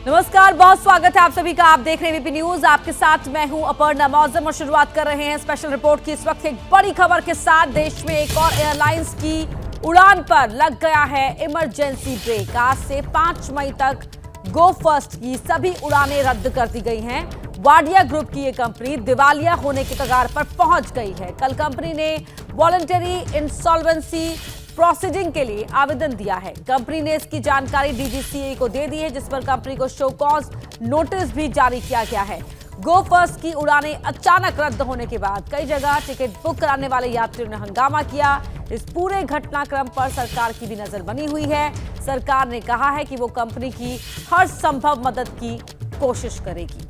नमस्कार, बहुत स्वागत है आप सभी का। आप देख रहे हैं वीपी न्यूज। आपके साथ मैं हूं अपर्णा मौजम और शुरुआत कर रहे हैं स्पेशल रिपोर्ट की। इस वक्त एक बड़ी खबर के साथ देश में एक और एयरलाइंस की उड़ान पर लग गया है इमरजेंसी ब्रेक। आज से 5 मई तक गो फर्स्ट की सभी उड़ानें रद्द कर दी गई हैं। वाडिया ग्रुप की ये कंपनी दिवालिया होने के कगार पर पहुंच गई है। कल कंपनी ने वॉलंटरी इंसॉल्वेंसी प्रोसीडिंग के लिए आवेदन दिया है। कंपनी ने इसकी जानकारी डीजीसीए को दे दी है, जिस पर कंपनी को शो कॉज नोटिस भी जारी किया गया है। गो फर्स्ट की उड़ानें अचानक रद्द होने के बाद कई जगह टिकट बुक कराने वाले यात्रियों ने हंगामा किया। इस पूरे घटनाक्रम पर सरकार की भी नजर बनी हुई है। सरकार ने कहा है कि वो कंपनी की हर संभव मदद की कोशिश करेगी।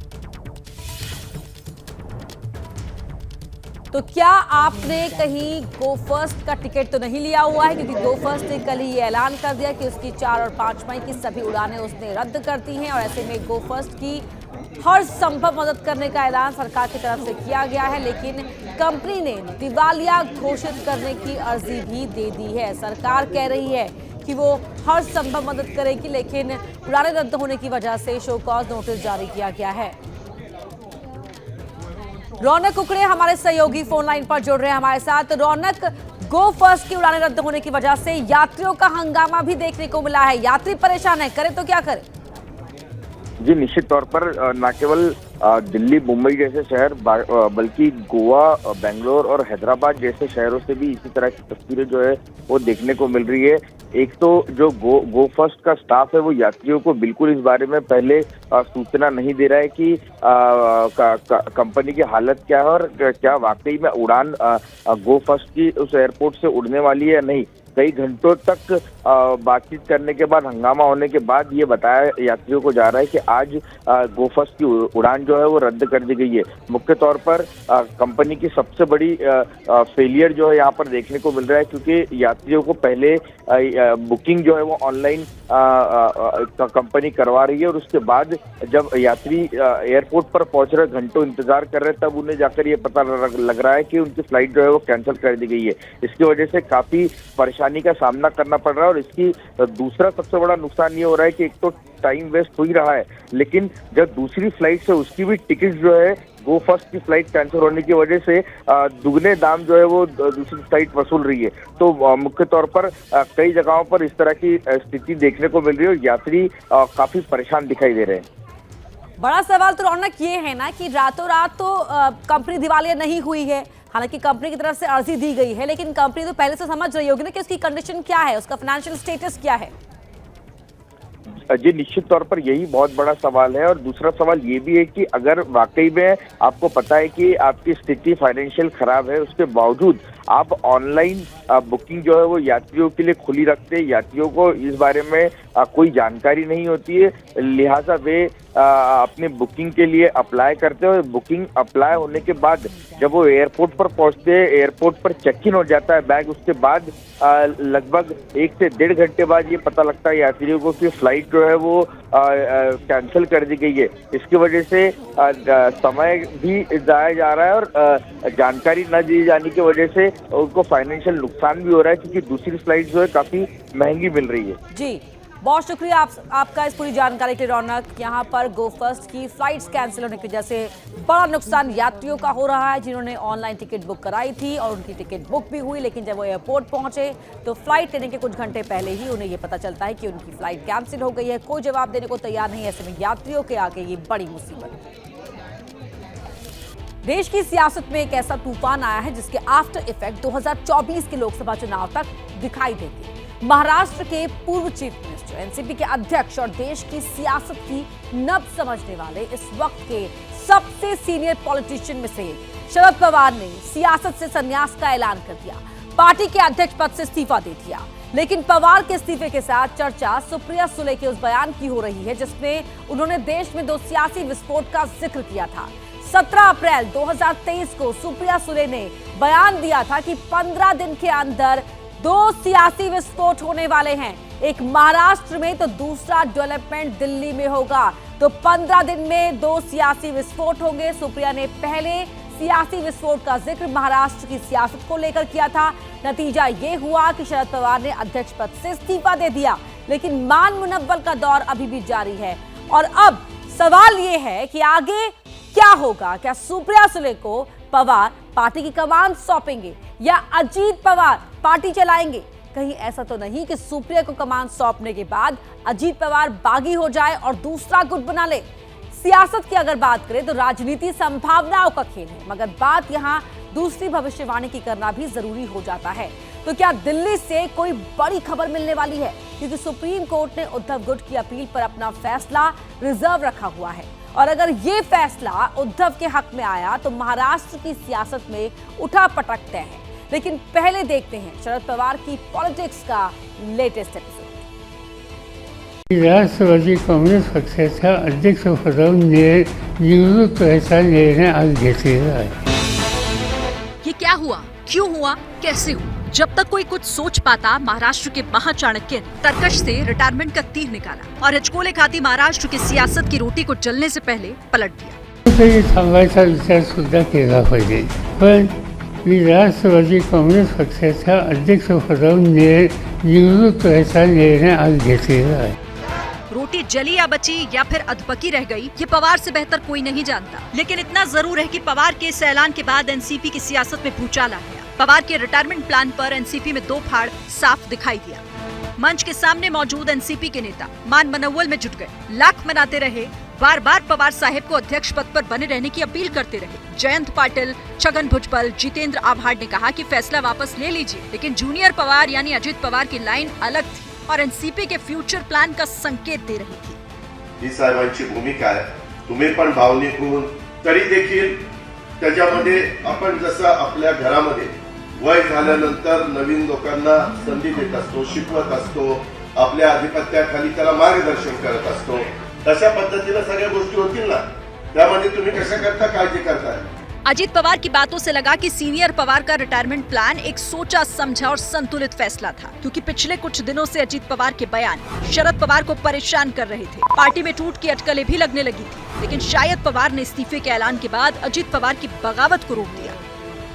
तो क्या आपने कहीं गो फर्स्ट का टिकट तो नहीं लिया हुआ है, क्योंकि गो फर्स्ट ने कल ही ये ऐलान कर दिया कि उसकी 4 और 5 मई की सभी उड़ानें उसने रद्द कर दी हैं। और ऐसे में गो फर्स्ट की हर संभव मदद करने का ऐलान सरकार की तरफ से किया गया है, लेकिन कंपनी ने दिवालिया घोषित करने की अर्जी भी दे दी है। सरकार कह रही है कि वो हर संभव मदद करेगी, लेकिन उड़ानें रद्द होने की वजह से शो कॉज नोटिस जारी किया गया है। रौनक कुकड़े हमारे सहयोगी फोन लाइन पर जुड़ रहे हैं हमारे साथ। रौनक, गो फर्स्ट की उड़ानें रद्द होने की वजह से यात्रियों का हंगामा भी देखने को मिला है। यात्री परेशान है, करें तो क्या करें? जी, निश्चित तौर पर न केवल दिल्ली मुंबई जैसे शहर बल्कि गोवा, बेंगलोर और हैदराबाद जैसे शहरों से भी इसी तरह की तस्वीरें जो है वो देखने को मिल रही है। एक तो जो गो फर्स्ट का स्टाफ है वो यात्रियों को बिल्कुल इस बारे में पहले सूचना नहीं दे रहा है कि कंपनी की हालत क्या है और क्या वाकई में उड़ान गो फर्स्ट की उस एयरपोर्ट से उड़ने वाली है या नहीं। कई घंटों तक बातचीत करने के बाद, हंगामा होने के बाद ये बताया यात्रियों को जा रहा है कि आज गो फर्स्ट की उड़ान जो है वो रद्द कर दी गई है। मुख्य तौर पर कंपनी की सबसे बड़ी फेलियर जो है यहाँ पर देखने को मिल रहा है, क्योंकि यात्रियों को पहले बुकिंग जो है वो ऑनलाइन कंपनी करवा रही है और उसके बाद जब यात्री एयरपोर्ट पर पहुंच रहे, घंटों इंतजार कर रहे, तब उन्हें जाकर ये पता लग रहा है कि उनकी फ्लाइट जो है वो कैंसिल कर दी गई है। इसकी वजह से काफी परेशानी का सामना करना पड़ रहा है और इसकी दूसरा सबसे बड़ा नुकसान ये हो रहा है कि एक तो टाइम वेस्ट हो ही रहा है, लेकिन जब दूसरी फ्लाइट से उसकी भी टिकट जो है गो फर्स्ट की फ्लाइट कैंसिल होने की वजह से दुगने दाम जो है वो दूसरी फ्लाइट वसूल रही है। तो मुख्य तौर पर कई जगहों पर इस तरह की स्थिति देखने को मिल रही है और यात्री काफी परेशान दिखाई दे रहे हैं। बड़ा सवाल तो रौनक ये है ना कि रातों रात तो कंपनी दिवालिया नहीं हुई है। हालांकि कंपनी की तरफ से अर्जी दी गई है, लेकिन कंपनी तो पहले से समझ रही होगी ना कि उसकी कंडीशन क्या है, उसका फाइनेंशियल स्टेटस क्या है। जी, निश्चित तौर पर यही बहुत बड़ा सवाल है। और दूसरा सवाल ये भी है कि अगर वाकई में आपको पता है कि आपकी स्थिति फाइनेंशियल खराब है, उसके बावजूद आप ऑनलाइन बुकिंग जो है वो यात्रियों के लिए खुली रखते हैं, यात्रियों को इस बारे में कोई जानकारी नहीं होती है, लिहाजा वे अपनी बुकिंग के लिए अप्लाई करते हैं। बुकिंग अप्लाई होने के बाद जब वो एयरपोर्ट पर पहुंचते हैं, एयरपोर्ट पर चेक इन हो जाता है बैग, उसके बाद लगभग 1 से 1.5 घंटे बाद ये पता लगता है यात्रियों को कि फ्लाइट जो है वो कैंसिल कर दी गई है। इसकी वजह से समय भी जाया जा रहा है और जानकारी न दी जाने की वजह से उनको फाइनेंशियल नुकसान भी हो रहा है, क्योंकि दूसरी फ्लाइट जो है काफी महंगी मिल रही है। जी, बहुत शुक्रिया आपका इस पूरी जानकारी के लिए रौनक। यहाँ पर गो फर्स्ट की फ्लाइट्स कैंसिल होने की वजह से बड़ा नुकसान यात्रियों का हो रहा है, जिन्होंने ऑनलाइन टिकट बुक कराई थी और उनकी टिकट बुक भी हुई, लेकिन जब वो एयरपोर्ट पहुंचे तो फ्लाइट लेने के कुछ घंटे पहले ही उन्हें ये पता चलता है कि उनकी फ्लाइट कैंसिल हो गई है। कोई जवाब देने को तैयार नहीं है। ऐसे में यात्रियों के आगे ये बड़ी मुसीबत है। देश की सियासत में एक ऐसा तूफान आया है जिसके आफ्टर इफेक्ट 2024 के लोकसभा चुनाव तक दिखाई देंगे। महाराष्ट्र के पूर्व चीफ मिनिस्टर, एनसीपी के अध्यक्ष और देश की सियासत की नब्ज समझने वाले इस वक्त के सबसे सीनियर पॉलिटिशियन में से शरद पवार ने सियासत से संन्यास का ऐलान कर दिया। पार्टी के अध्यक्ष पद से इस्तीफा दे दिया। लेकिन पवार के इस्तीफे के साथ चर्चा सुप्रिया सुले के उस बयान की हो रही है जिसमें उन्होंने देश में 2 सियासी विस्फोट का जिक्र किया था। 17 अप्रैल 2023 को सुप्रिया सुले ने बयान दिया था कि 15 दिन के अंदर 2 सियासी विस्फोट होने वाले हैं, एक महाराष्ट्र में तो दूसरा डेवलपमेंट दिल्ली में होगा। तो 15 दिन में 2 सियासी विस्फोट होंगे। सुप्रिया ने पहले सियासी विस्फोट का जिक्र महाराष्ट्र की सियासत को लेकर किया था। नतीजा ये हुआ कि शरद पवार ने अध्यक्ष पद से इस्तीफा दे दिया, लेकिन मान मुनव्वल का दौर अभी भी जारी है। और अब सवाल ये है कि आगे क्या होगा। क्या सुप्रिया सुले को पवार पार्टी की कमान सौंपेंगे या अजीत पवार पार्टी चलाएंगे? कहीं ऐसा तो नहीं कि सुप्रिया को कमान सौंपने के बाद अजीत पवार बागी हो जाए और दूसरा गुट बना ले। सियासत की अगर बात करें तो राजनीति संभावनाओं का खेल है, मगर बात यहां दूसरी भविष्यवाणी की करना भी जरूरी हो जाता है। तो क्या दिल्ली से कोई बड़ी खबर मिलने वाली है? क्योंकि सुप्रीम कोर्ट ने उद्धव गुट की अपील पर अपना फैसला रिजर्व रखा हुआ है, और अगर ये फैसला उद्धव के हक में आया तो महाराष्ट्र की सियासत में उठापटक तय है। लेकिन पहले देखते हैं शरद पवार की पॉलिटिक्स का लेटेस्ट एपिसोड। राष्ट्रवादी काँग्रेस पक्षाच्या अध्यक्षपदावर निवडणुकीचा निर्णय आज घेतलेला आहे। ये क्या हुआ, क्यों हुआ, कैसे हुआ? जब तक कोई कुछ सोच पाता, महाराष्ट्र के महाचाणक्य ने तरकश से रिटायरमेंट का तीर निकाला और हिचकोले खाती महाराष्ट्र की सियासत की रोटी को जलने से पहले पलट दिया। तरी थांबायचा विचार सुद्धा केला पाहिजे, पण मी राष्ट्रवादी काँग्रेस पक्षाच्या अध्यक्षपदावर निवडणुकीचा निर्णय आज घेतलेला आहे। रोटी जली या बची या फिर अधपकी रह गई, ये पवार से बेहतर कोई नहीं जानता। लेकिन इतना जरूर है कि पवार के इस ऐलान के बाद एनसीपी की सियासत में भूचाल आ गया। पवार के रिटायरमेंट प्लान पर एनसीपी में दो फाड़ साफ दिखाई दिया। मंच के सामने मौजूद एनसीपी के नेता मान मनोवल में जुट गए, लाख मनाते रहे, बार बार पवार साहेब को अध्यक्ष पद पर बने रहने की अपील करते रहे। जयंत पाटिल, छगन भुजबल, जितेंद्र आव्हाड ने कहा कि फैसला वापस ले लीजिए, लेकिन जूनियर पवार यानी अजित पवार की लाइन अलग थी और एनसीपी के फ्यूचर प्लान का संकेत दे रही थी। ही साहेबांची भूमिका आहे, तुम्ही पण भावनिक होऊन तरी देखील त्याच्यामध्ये आपण जसं आपल्या घरामध्ये वय झाल्यानंतर नवीन लोकांना संधी देत असतो, शिकवत असतो, आपल्या अधिपत्याखाली त्याला मार्गदर्शन करत असतो, तशा पद्धतीने सगळ्या गोष्टी होतील ना। त्यामध्ये तुम्ही कशा करता काळजी करताय? अजीत पवार की बातों से लगा कि सीनियर पवार का रिटायरमेंट प्लान एक सोचा समझा और संतुलित फैसला था, क्योंकि पिछले कुछ दिनों से अजीत पवार के बयान शरद पवार को परेशान कर रहे थे। पार्टी में टूट की अटकलें भी लगने लगी थी, लेकिन शायद पवार ने इस्तीफे के ऐलान के बाद अजीत पवार की बगावत को रोक दिया।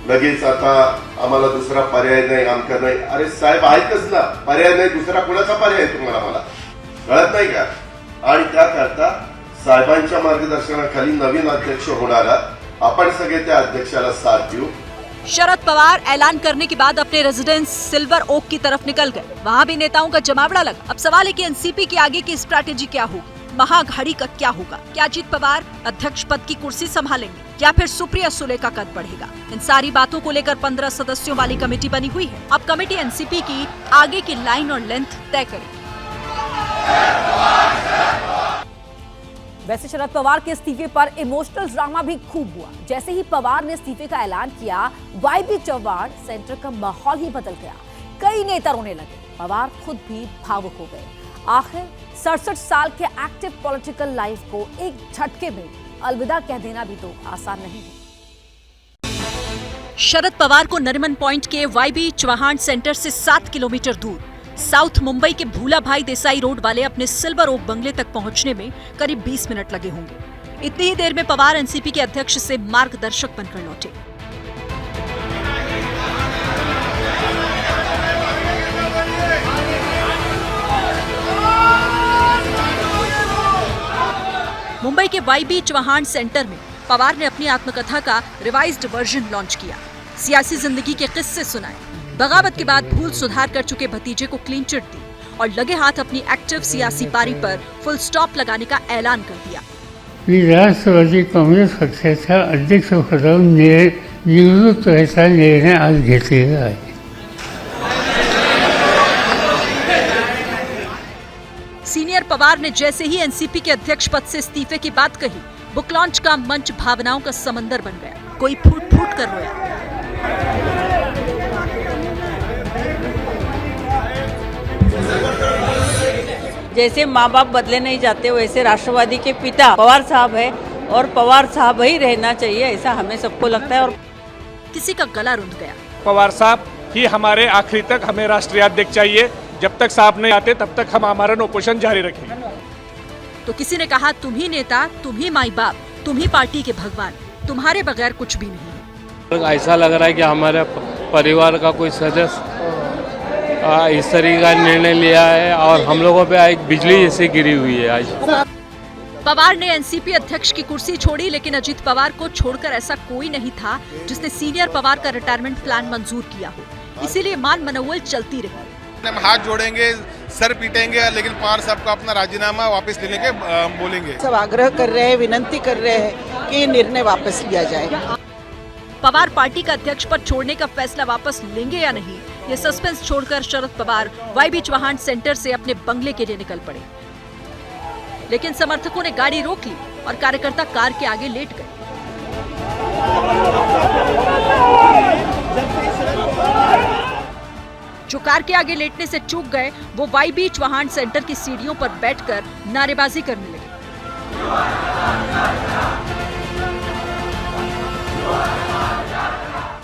लगेच आता आम्हाला दुसरा पर्याय नाही, आमका नाही। अरे साहेब आहेतच ना, पर्याय नाही, दुसरा कोणाचा पर्याय तुम्हाला मला कळत नाही का? आणि त्याकरता साहेबांच्या मार्गदर्शनाखाली नवीन अध्यक्ष होणारा अपन सगळे त्या अध्यक्षाला साथ देऊ। शरद पवार ऐलान करने के बाद अपने रेजिडेंस सिल्वर ओक की तरफ निकल गए। वहाँ भी नेताओं का जमावड़ा लगा। अब सवाल है कि एनसीपी की आगे की स्ट्रैटेजी क्या होगी, महाअघाड़ी का क्या होगा? क्या अजीत पवार अध्यक्ष पद की कुर्सी संभालेंगे या फिर सुप्रिया सुले का कद बढ़ेगा? इन सारी बातों को लेकर 15 सदस्यों वाली कमेटी बनी हुई है। अब कमेटी एनसीपी की आगे की लाइन और लेंथ तय करेगी। वैसे शरद पवार के इस्तीफे पर इमोशनल ड्रामा भी खूब हुआ। जैसे ही पवार ने इस्तीफे का ऐलान किया, वाईबी चव्हाण सेंटर का माहौल ही बदल गया। कई नेता रोने लगे, पवार खुद भी भावुक हो गए। आखिर 67 साल के एक्टिव पॉलिटिकल लाइफ को एक झटके में अलविदा कह देना भी तो आसान नहीं है। शरद पवार को नरिमन पॉइंट के वाईबी चव्हाण सेंटर से 7 किलोमीटर दूर साउथ मुंबई के भूला भाई देसाई रोड वाले अपने सिल्वर ओक बंगले तक पहुंचने में करीब 20 मिनट लगे होंगे। इतनी ही देर में पवार एनसीपी के अध्यक्ष से मार्गदर्शक बनकर लौटे। मुंबई के वाईबी चव्हाण सेंटर में पवार ने अपनी आत्मकथा का रिवाइज्ड वर्जन लॉन्च किया। सियासी जिंदगी के किस्से सुनाए, बगावत के बाद भूल सुधार कर चुके भतीजे को क्लीन चिट दी और लगे हाथ अपनी एक्टिव सियासी पारी पर फुल स्टॉप लगाने का ऐलान कर दिया। मी राष्ट्रवादी काँग्रेस पक्षाच्या अध्यक्षपदावर निवडणुकीचा निर्णय आज घेतलेला आहे। सीनियर पवार ने जैसे ही एनसीपी के अध्यक्ष पद से इस्तीफे की बात कही, बुक लॉन्च का मंच भावनाओं का समंदर बन गया। कोई फूट फूट कर रोया। जैसे माँ बाप बदले नहीं जाते, वैसे राष्ट्रवादी के पिता पवार साहब है और पवार साहब ही रहना चाहिए, ऐसा हमें सबको लगता है। और किसी का गला रुंध गया। पवार साहब ही हमारे आखिरी तक हमें राष्ट्रीय अध्यक्ष चाहिए। जब तक साहब नहीं आते तब तक हम हमारा ऑपरेशन जारी रखेंगे। तो किसी ने कहा, तुम ही नेता, तुम ही माई बाप, तुम ही पार्टी के भगवान, तुम्हारे बगैर कुछ भी नहीं है। ऐसा लग रहा है कि हमारे परिवार का कोई सदस्य इस तरीके का निर्णय लिया है और हम लोगों पे एक बिजली जैसी गिरी हुई है। आज पवार ने एनसीपी अध्यक्ष की कुर्सी छोड़ी, लेकिन अजित पवार को छोड़कर ऐसा कोई नहीं था जिसने सीनियर पवार का रिटायरमेंट प्लान मंजूर किया हो। इसीलिए मान मनोवल चलती रही। हम हाथ जोड़ेंगे, सर पीटेंगे, लेकिन पवार साहब का अपना राजीनामा वापस लेने के बोलेंगे। सब आग्रह कर रहे हैं, विनती कर रहे हैं कि ये निर्णय वापस लिया जाए। पवार पार्टी का अध्यक्ष पद छोड़ने का फैसला वापस लेंगे या नहीं, ये सस्पेंस छोड़कर शरद पवार वाईबी चौहान सेंटर से अपने बंगले के लिए निकल पड़े। लेकिन समर्थकों ने गाड़ी रोक ली और कार्यकर्ता कार के आगे लेट गए। जो कार के आगे लेटने से चूक गए, वो वाईबी चौहान सेंटर की सीढ़ियों पर बैठकर नारेबाजी करने लगे।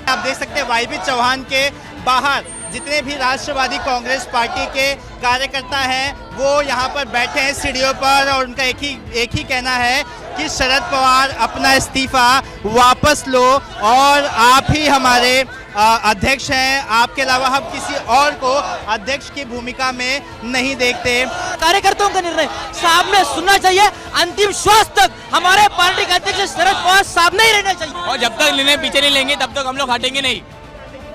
आप देख सकते हैं वाईबी चौहान के बाहर जितने भी राष्ट्रवादी कांग्रेस पार्टी के कार्यकर्ता हैं वो यहाँ पर बैठे हैं सीढ़ियों पर, और उनका एक ही कहना है कि शरद पवार अपना इस्तीफा वापस लो और आप ही हमारे अध्यक्ष हैं, आपके अलावा हम किसी और को अध्यक्ष की भूमिका में नहीं देखते। कार्यकर्ताओं का निर्णय सामने सुनना चाहिए, अंतिम श्वास तक हमारे पार्टी के अध्यक्ष शरद पवार सामने ही रहना चाहिए, और जब तक निर्णय पीछे नहीं लेंगे तब तक हम लोग हटेंगे नहीं।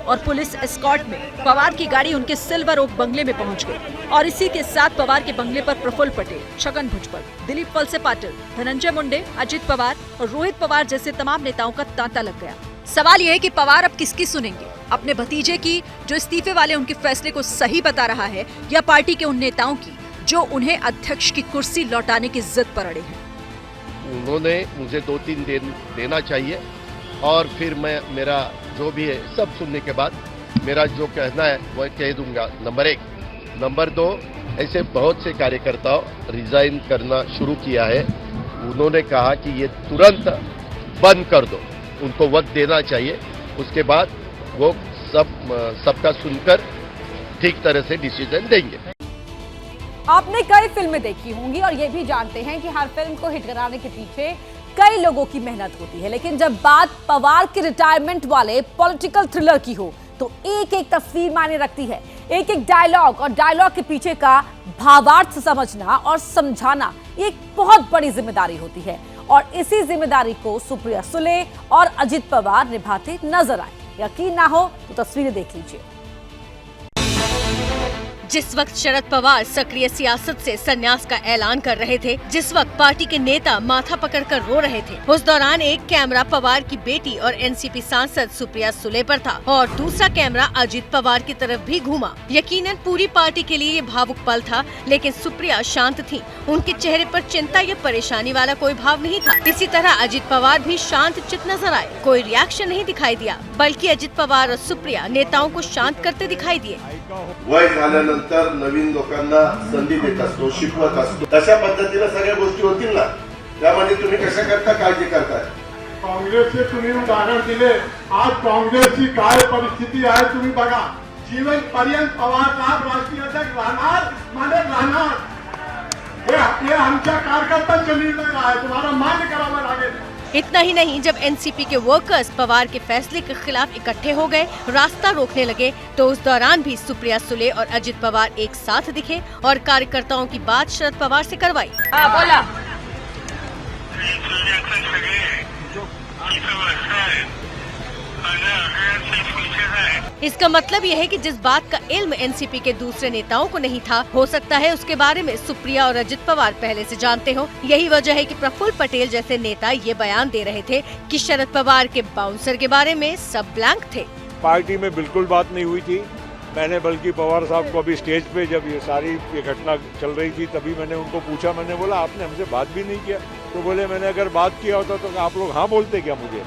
और पुलिस एस्कॉर्ट में पवार की गाड़ी उनके सिल्वर ओक बंगले में पहुंच गई, और इसी के साथ पवार के बंगले पर प्रफुल्ल पटेल, छगन भुजबल, दिलीप वलसे पाटिल, धनंजय मुंडे, अजित पवार और रोहित पवार जैसे तमाम नेताओं का तांता लग गया। सवाल यह है कि पवार अब किसकी सुनेंगे, अपने भतीजे की जो इस्तीफे वाले उनके फैसले को सही बता रहा है, या पार्टी के उन नेताओं की जो उन्हें अध्यक्ष की कुर्सी लौटाने की जिद पर अड़े हैं। उन्होंने मुझे 2-3 दिन देना चाहिए और फिर मैं मेरा जो भी है सब सुनने के बाद मेरा जो कहना है वह कह दूंगा। नंबर 1। नंबर 2, ऐसे बहुत से कार्यकर्ताओं रिजाइन करना शुरू किया है। उन्होंने कहा कि ये तुरंत बंद कर दो, उनको वक्त देना चाहिए, उसके बाद वो सबका सुनकर ठीक तरह से डिसीजन देंगे। आपने कई फिल्में देखी होंगी और ये भी जानते हैं कि हर फिल्म को हिट कराने के पीछे कई लोगों की मेहनत होती है, लेकिन जब बात पवार के रिटायरमेंट वाले पॉलिटिकल थ्रिलर की हो तो एक एक तस्वीर मायने रखती है। एक एक डायलॉग और डायलॉग के पीछे का भावार्थ समझना और समझाना एक बहुत बड़ी जिम्मेदारी होती है, और इसी जिम्मेदारी को सुप्रिया सुले और अजित पवार निभाते नजर आए। यकीन ना हो तो तस्वीरें देख लीजिए। जिस वक्त शरद पवार सक्रिय सियासत से संन्यास का ऐलान कर रहे थे, जिस वक्त पार्टी के नेता माथा पकड़कर रो रहे थे, उस दौरान एक कैमरा पवार की बेटी और एनसीपी सांसद सुप्रिया सुले पर था और दूसरा कैमरा अजित पवार की तरफ भी घूमा। यकीनन पूरी पार्टी के लिए ये भावुक पल था, लेकिन सुप्रिया शांत थी। उनके चेहरे पर चिंता या परेशानी वाला कोई भाव नहीं था। इसी तरह अजित पवार भी शांत चित नजर आए, कोई रिएक्शन नहीं दिखाई दिया, बल्कि अजित पवार और सुप्रिया नेताओं को शांत करते दिखाई दिए। वय झाल्यानंतर नवीन लोकांना संधी देत असतो, शिकवत असतो, तशा पद्धतीने सगळ्या गोष्टी होतील ना, त्यामध्ये तुम्ही कशा करता काळजी करताय? काँग्रेसचे तुम्ही उदाहरण दिले, आज काँग्रेसची काय परिस्थिती आहे तुम्ही बघा। जीवन पर्यंत पवार साहेब राष्ट्रीय अध्यक्ष राहणार म्हणजे राहणार, हे आमच्या कार्यकर्त्यांचा निर्णय आहे, तुम्हाला मान्य करावा लागेल। इतना ही नहीं, जब एनसीपी के वर्कर्स पवार के फैसले के खिलाफ इकट्ठे हो गए, रास्ता रोकने लगे, तो उस दौरान भी सुप्रिया सुले और अजित पवार एक साथ दिखे और कार्यकर्ताओं की बात शरद पवार से करवाई। बोला इसका मतलब यह है कि जिस बात का इल्म एनसीपी के दूसरे नेताओं को नहीं था, हो सकता है उसके बारे में सुप्रिया और अजित पवार पहले से जानते हो। यही वजह है कि प्रफुल्ल पटेल जैसे नेता ये बयान दे रहे थे कि शरद पवार के बाउंसर के बारे में सब ब्लैंक थे। पार्टी में बिल्कुल बात नहीं हुई थी। मैंने बल्कि पवार साहब को अभी स्टेज पे जब ये घटना चल रही थी तभी मैंने उनको पूछा, मैंने बोला आपने हमसे बात भी नहीं किया? तो बोले मैंने अगर बात किया होता तो आप लोग हाँ बोलते क्या मुझे?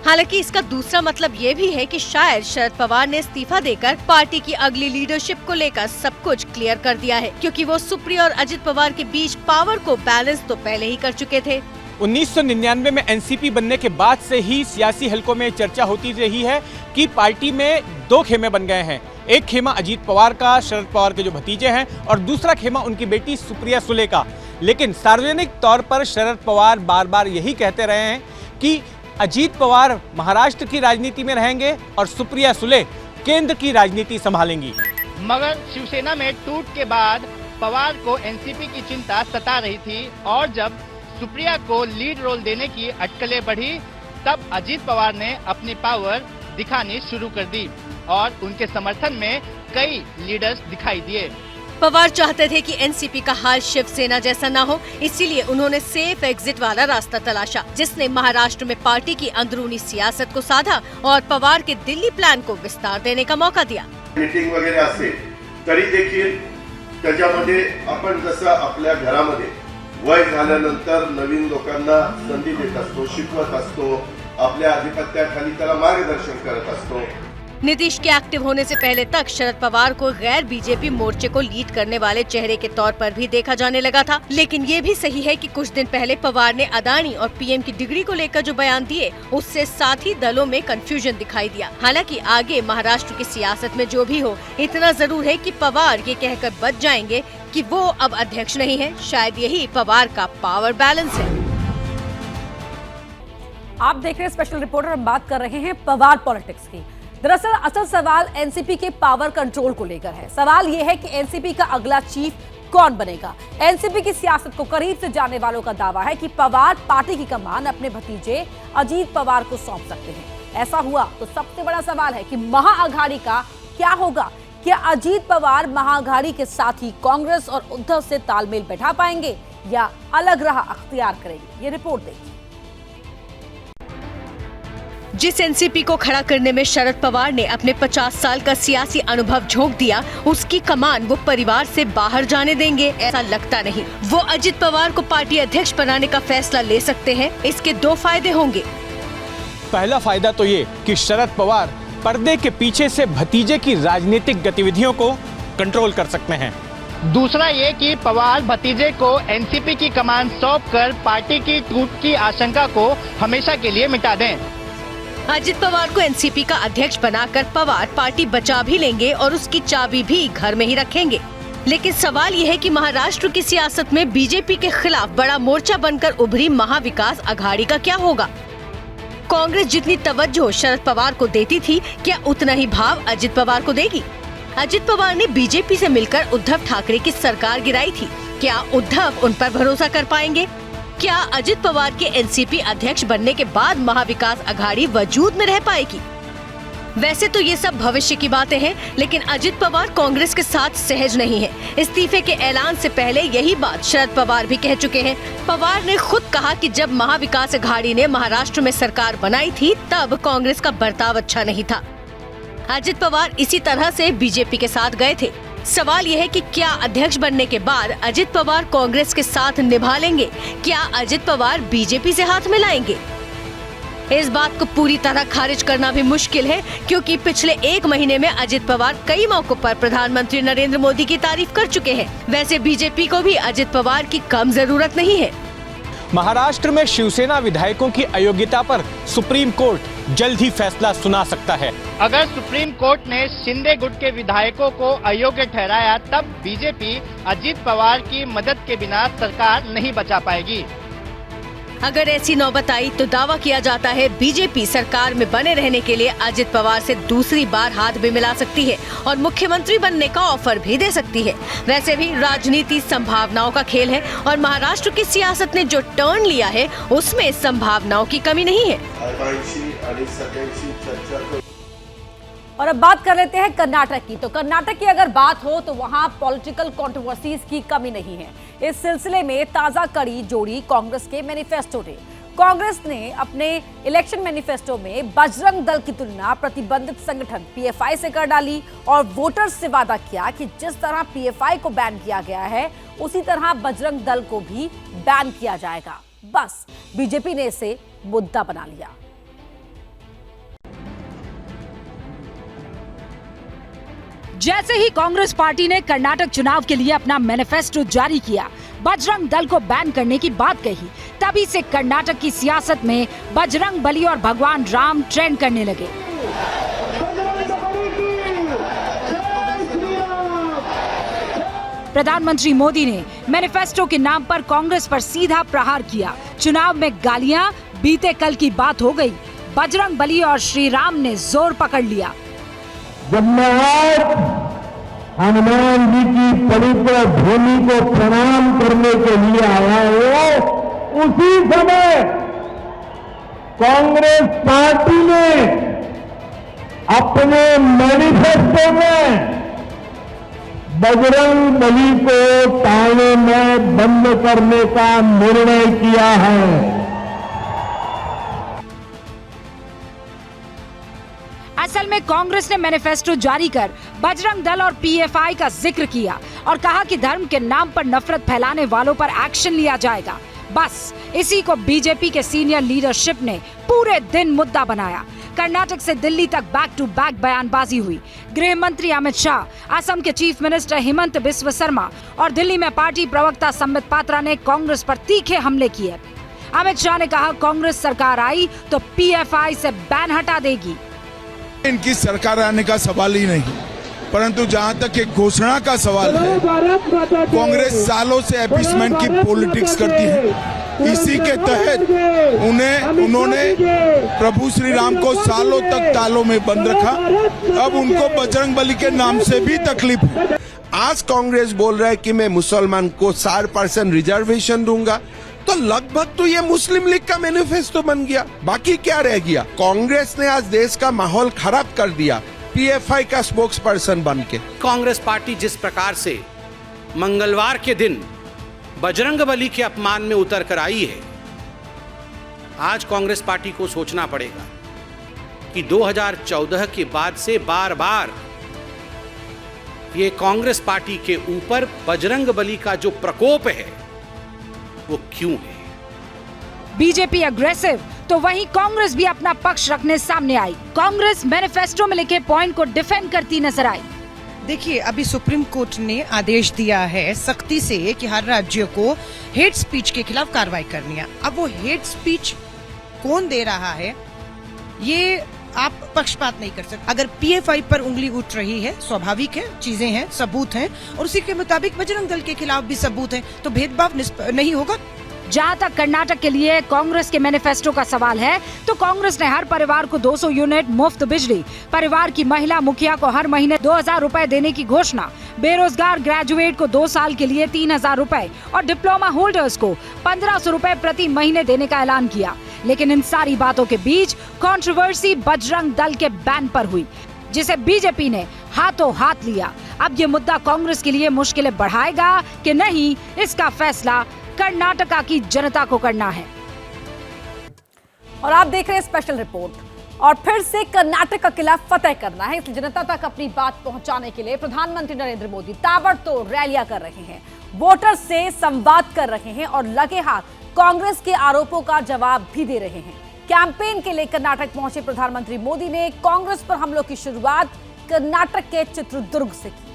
हालांकि इसका दूसरा मतलब ये भी है कि शायद शरद पवार ने इस्तीफा देकर पार्टी की अगली लीडरशिप को लेकर सब कुछ क्लियर कर दिया है, क्योंकि वो सुप्रिया और अजित पवार के बीच पावर को बैलेंस तो पहले ही कर चुके थे। 1999 में एनसीपी बनने के बाद से ही सियासी हलकों में चर्चा होती रही है कि पार्टी में दो खेमे बन गए हैं। एक खेमा अजित पवार का, शरद पवार के जो भतीजे हैं, और दूसरा खेमा उनकी बेटी सुप्रिया सुले का। लेकिन सार्वजनिक तौर पर शरद पवार बार बार यही कहते रहे हैं कि अजित पवार महाराष्ट्र की राजनीति में रहेंगे और सुप्रिया सुले केंद्र की राजनीति संभालेंगी। मगर शिवसेना में टूट के बाद पवार को एनसीपी की चिंता सता रही थी, और जब सुप्रिया को लीड रोल देने की अटकलें बढ़ी, तब अजीत पवार ने अपनी पावर दिखानी शुरू कर दी और उनके समर्थन में कई लीडर्स दिखाई दिए। पवार चाहते थे कि एनसीपी का हाल शिवसेना जैसा न हो, इसीलिए उन्होंने सेफ एग्जिट वाला रास्ता तलाशा, जिसने महाराष्ट्र में पार्टी की अंदरूनी सियासत को साधा और पवार के दिल्ली प्लान को विस्तार देने का मौका दिया। मीटिंग वगैरे असेल तरी देखील त्याच्यामध्ये आपण जसं आपल्या घरामध्ये वय झाल्यानंतर नवीन लोकांना संधी देत असतो, शिकवत असतो, आपल्या अधिपत्याखाली त्याला मार्गदर्शन करत असतो। नीतीश के एक्टिव होने से पहले तक शरद पवार को गैर बीजेपी मोर्चे को लीड करने वाले चेहरे के तौर पर भी देखा जाने लगा था, लेकिन ये भी सही है कि कुछ दिन पहले पवार ने अदानी और पीएम की डिग्री को लेकर जो बयान दिए, उससे साथी दलों में कंफ्यूजन दिखाई दिया। हालांकि आगे महाराष्ट्र की सियासत में जो भी हो, इतना जरूर है कि पवार ये कहकर बच जाएंगे कि वो अब अध्यक्ष नहीं है। शायद यही पवार का पावर बैलेंस है। आप देख रहे हैं स्पेशल रिपोर्टर, हम बात कर रहे हैं पवार पॉलिटिक्स की। दरअसल असल सवाल एनसीपी के पावर कंट्रोल को लेकर है। सवाल यह है कि एनसीपी का अगला चीफ कौन बनेगा। एनसीपी की सियासत को करीब से जानने वालों का दावा है कि पवार पार्टी की कमान अपने भतीजे अजीत पवार को सौंप सकते हैं। ऐसा हुआ तो सबसे बड़ा सवाल है कि महाअघाड़ी का क्या होगा। क्या अजीत पवार महाअघाड़ी के साथ ही कांग्रेस और उद्धव से तालमेल बैठा पाएंगे या अलग राह अख्तियार करेंगे? ये रिपोर्ट देखिए। जिस एनसीपी को खड़ा करने में शरद पवार ने अपने 50 साल का सियासी अनुभव झोंक दिया, उसकी कमान वो परिवार से बाहर जाने देंगे, ऐसा लगता नहीं। वो अजित पवार को पार्टी अध्यक्ष बनाने का फैसला ले सकते हैं। इसके दो फायदे होंगे। पहला फायदा तो ये कि शरद पवार पर्दे के पीछे से भतीजे की राजनीतिक गतिविधियों को कंट्रोल कर सकते हैं। दूसरा ये कि पवार भतीजे को एनसीपी की कमान सौंपकर पार्टी की टूट की आशंका को हमेशा के लिए मिटा दें। अजित पवार को एनसीपी का अध्यक्ष बनाकर पवार पार्टी बचा भी लेंगे और उसकी चाबी भी घर में ही रखेंगे। लेकिन सवाल यह है कि महाराष्ट्र की सियासत में बीजेपी के खिलाफ बड़ा मोर्चा बनकर उभरी महाविकास अघाड़ी का क्या होगा। कांग्रेस जितनी तवज्जो शरद पवार को देती थी, क्या उतना ही भाव अजित पवार को देगी? अजित पवार ने बीजेपी से मिलकर उद्धव ठाकरे की सरकार गिराई थी। क्या उद्धव उन पर भरोसा कर पाएंगे? क्या अजित पवार के एनसीपी अध्यक्ष बनने के बाद महाविकास अघाड़ी वजूद में रह पाएगी? वैसे तो ये सब भविष्य की बातें हैं, लेकिन अजित पवार कांग्रेस के साथ सहज नहीं है। इस्तीफे के ऐलान से पहले यही बात शरद पवार भी कह चुके हैं। पवार ने खुद कहा कि जब महाविकास अघाड़ी ने महाराष्ट्र में सरकार बनाई थी, तब कांग्रेस का बर्ताव अच्छा नहीं था। अजित पवार इसी तरह से बीजेपी के साथ गए थे। सवाल यह है कि क्या अध्यक्ष बनने के बाद अजित पवार कांग्रेस के साथ निभा लेंगे? क्या अजित पवार बीजेपी से हाथ मिलाएंगे? इस बात को पूरी तरह खारिज करना भी मुश्किल है, क्योंकि पिछले एक महीने में अजित पवार कई मौकों पर प्रधानमंत्री नरेंद्र मोदी की तारीफ कर चुके हैं। वैसे बीजेपी को भी अजित पवार की कम जरूरत नहीं है। महाराष्ट्र में शिवसेना विधायकों की अयोग्यता पर सुप्रीम कोर्ट जल्द ही फैसला सुना सकता है। अगर सुप्रीम कोर्ट ने शिंदे गुट के विधायकों को अयोग्य ठहराया, तब बीजेपी अजित पवार की मदद के बिना सरकार नहीं बचा पाएगी। अगर ऐसी नौबत आई तो दावा किया जाता है बीजेपी सरकार में बने रहने के लिए अजित पवार से दूसरी बार हाथ भी मिला सकती है और मुख्यमंत्री बनने का ऑफर भी दे सकती है। वैसे भी राजनीति संभावनाओं का खेल है और महाराष्ट्र की सियासत ने जो टर्न लिया है, उसमें संभावनाओं की कमी नहीं है। और अब बात कर लेते हैं कर्नाटक की। तो कर्नाटक की अगर बात हो तो वहां पॉलिटिकल कंट्रोवर्सीज की कमी नहीं है। इस सिलसिले में ताजा कड़ी जोड़ी कांग्रेस के मैनिफेस्टो ने। कांग्रेस ने अपने इलेक्शन मैनिफेस्टो में बजरंग दल की तुलना प्रतिबंधित संगठन पीएफआई से कर डाली और वोटर्स से वादा किया कि जिस तरह पीएफआई को बैन किया गया है, उसी तरह बजरंग दल को भी बैन किया जाएगा। बस बीजेपी ने इसे मुद्दा बना लिया। जैसे ही कांग्रेस पार्टी ने कर्नाटक चुनाव के लिए अपना मैनिफेस्टो जारी किया, बजरंग दल को बैन करने की बात कही, तभी से कर्नाटक की सियासत में बजरंग बली और भगवान राम ट्रेंड करने लगे। प्रधानमंत्री मोदी ने मैनिफेस्टो के नाम पर कांग्रेस पर सीधा प्रहार किया। चुनाव में गालियां बीते कल की बात हो गई। बजरंग बली और श्री राम ने जोर पकड़ लिया। जब मैं आज हनुमान जी की पवित्र भूमि को प्रणाम करने के लिए आया हूँ, उस समय कांग्रेस पार्टी ने अपने मैनिफेस्टो में बजरंग बली को ताले में बंद करने का निर्णय किया है। असल में कांग्रेस ने मैनिफेस्टो जारी कर बजरंग दल और पीएफआई का जिक्र किया और कहा कि धर्म के नाम पर नफरत फैलाने वालों पर एक्शन लिया जाएगा। बस इसी को बीजेपी के सीनियर लीडरशिप ने पूरे दिन मुद्दा बनाया। कर्नाटक से दिल्ली तक बैक टू बैक बयानबाजी हुई। गृह मंत्री अमित शाह, असम के चीफ मिनिस्टर हिमंत बिस्व शर्मा और दिल्ली में पार्टी प्रवक्ता संबित पात्रा ने कांग्रेस पर तीखे हमले किए। अमित शाह ने कहा, कांग्रेस सरकार आई तो पीएफआई से बैन हटा देगी। इनकी सरकार आने का सवाल ही नहीं, परंतु जहां तक एक घोषणा का सवाल है, कांग्रेस सालों से अपीसमेंट की पॉलिटिक्स करती है। इसी के तहत उन्होंने प्रभु श्री राम को सालों तक तालों में बंद रखा। अब उनको बजरंग बली के नाम से भी तकलीफ है। आज कांग्रेस बोल रहा है कि मैं मुसलमान को 4% रिजर्वेशन दूंगा, तो लगभग तो ये मुस्लिम लीग का मैनिफेस्टो बन गया। बाकी क्या रह गया? कांग्रेस ने आज देश का माहौल खराब कर दिया पीएफआई का स्पोक्स पर्सन बन के। कांग्रेस पार्टी जिस प्रकार से मंगलवार के दिन बजरंग बली के अपमान में उतर कर आई है, आज कांग्रेस पार्टी को सोचना पड़ेगा कि 2014 के बाद से बार बार ये कांग्रेस पार्टी के ऊपर बजरंग बली का जो प्रकोप है वो क्यों है। बीजेपी अग्रेसिव तो वहीं कांग्रेस भी अपना पक्ष रखने सामने आई। कांग्रेस मैनिफेस्टो में लिखे पॉइंट को डिफेंड करती नजर आई। देखिए, अभी सुप्रीम कोर्ट ने आदेश दिया है सख्ती से कि हर राज्य को हेट स्पीच के खिलाफ कार्रवाई करनी है। अब वो हेट स्पीच कौन दे रहा है, ये आप पक्षपात नहीं कर सकते। अगर पीएफआई पर उंगली उठ रही है, स्वाभाविक है, चीजें हैं, सबूत हैं, और उसी के मुताबिक बजरंग दल के खिलाफ भी सबूत हैं, तो भेदभाव नहीं होगा। जहां तक कर्नाटक के लिए कांग्रेस के मैनिफेस्टो का सवाल है, तो कांग्रेस ने हर परिवार को 200 यूनिट मुफ्त बिजली, परिवार की महिला मुखिया को हर महीने 2000 रुपए देने की घोषणा, बेरोजगार ग्रेजुएट को 2 साल के लिए 3000 रुपए और डिप्लोमा होल्डर्स को 1500 रुपए प्रति महीने देने का ऐलान किया। लेकिन इन सारी बातों के बीच कंट्रोवर्सी बजरंग दल के बैन पर हुई, जिसे बीजेपी ने हाथों हाथ लिया। अब ये मुद्दा कांग्रेस के लिए मुश्किलें बढ़ाएगा कि नहीं, इसका फैसला कर्नाटका की जनता को करना है। और आप देख रहे हैं स्पेशल रिपोर्ट। और फिर से कर्नाटक का किला फतेह करना है, इसलिए जनता तक अपनी बात पहुंचाने के लिए प्रधानमंत्री नरेंद्र मोदी ताबड़तोड़ रैलियां कर रहे हैं, वोटर से संवाद कर रहे हैं और लगे हाथ कांग्रेस के आरोपों का जवाब भी दे रहे हैं। कैंपेन के लिए कर्नाटक पहुंचे प्रधानमंत्री मोदी ने कांग्रेस पर हमलों की शुरुआत कर्नाटक के चित्रदुर्ग से की,